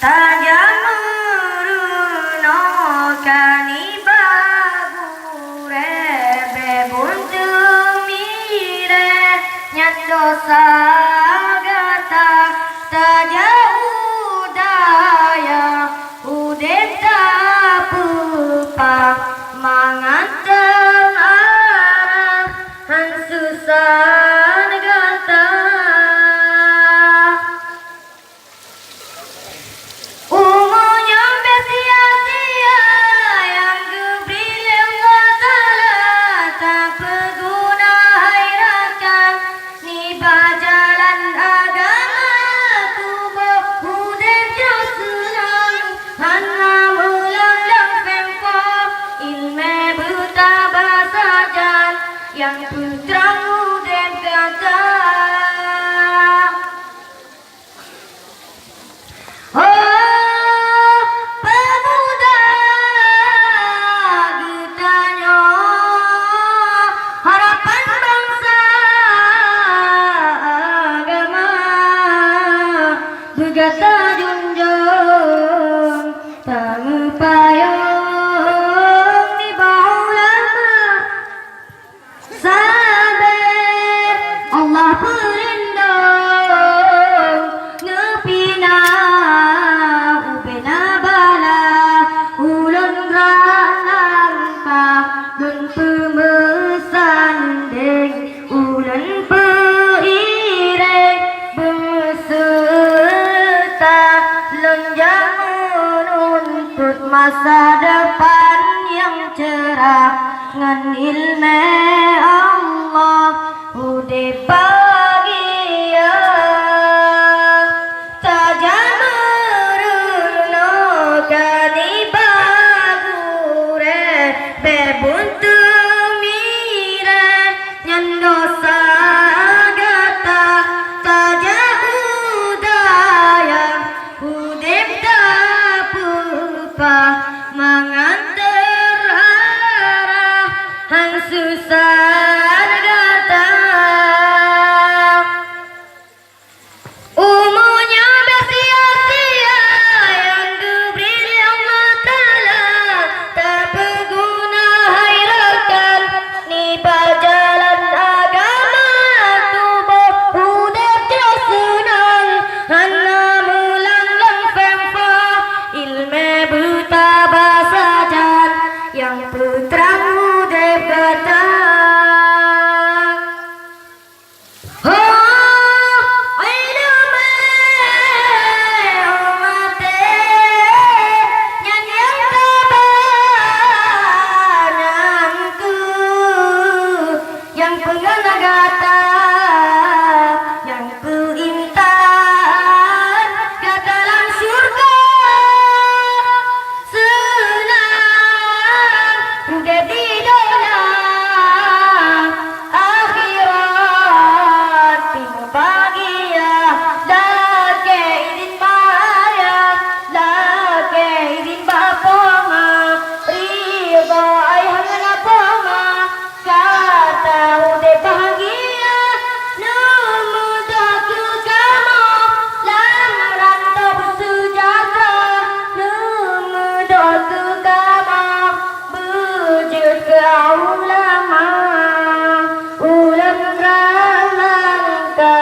Tajamuruno kanibagure bebuntumire nyandosa gata tajaudaya udeta pupa manganteng arah hansusan gata yang putramu dan kata oh pemuda gitanya harapan bangsa agama begata junjung tangguh payung Allah pelindung ngepina upena bala ulun ranangka dan pemesan deng ulun peireng beserta lenjang menuntut masa depan yang cerah ngan ilmu Allah ude bahagia tajamuruno kanibagure bebuntumire nyandosa gata tajaudaya udep dapupa manganter arah hansusan gata umunya bersia-sia yang diberi Allah Ta'ala tak berguna hairakan ni jalan agama tubuh udep dia senang hana melanglang fempa ilmu buta basajan yang putramu udep kata yang penganagata yang peintan ke dalam surga senang udah di dalam akhirat timu bahagia lake izin maya lake izin baponga ridha ayah ngaponga kata udah bahagia namudaku kamu lamrantau bersejahtera namudaku kamu bujud ke ulama ulam ranangka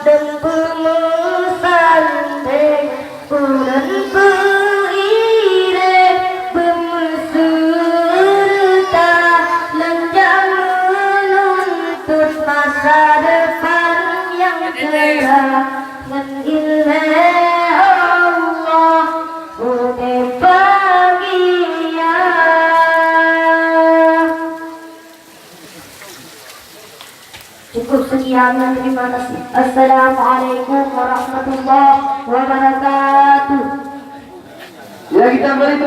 dan pemesan deng ulam peireng beserta lenjang menuntut masa depan yang cerah dan ilmu Allah udah bahagia. Cukup sekian dan terima kasih. Assalamualaikum warahmatullahi wabarakatuh. Ya, kita beri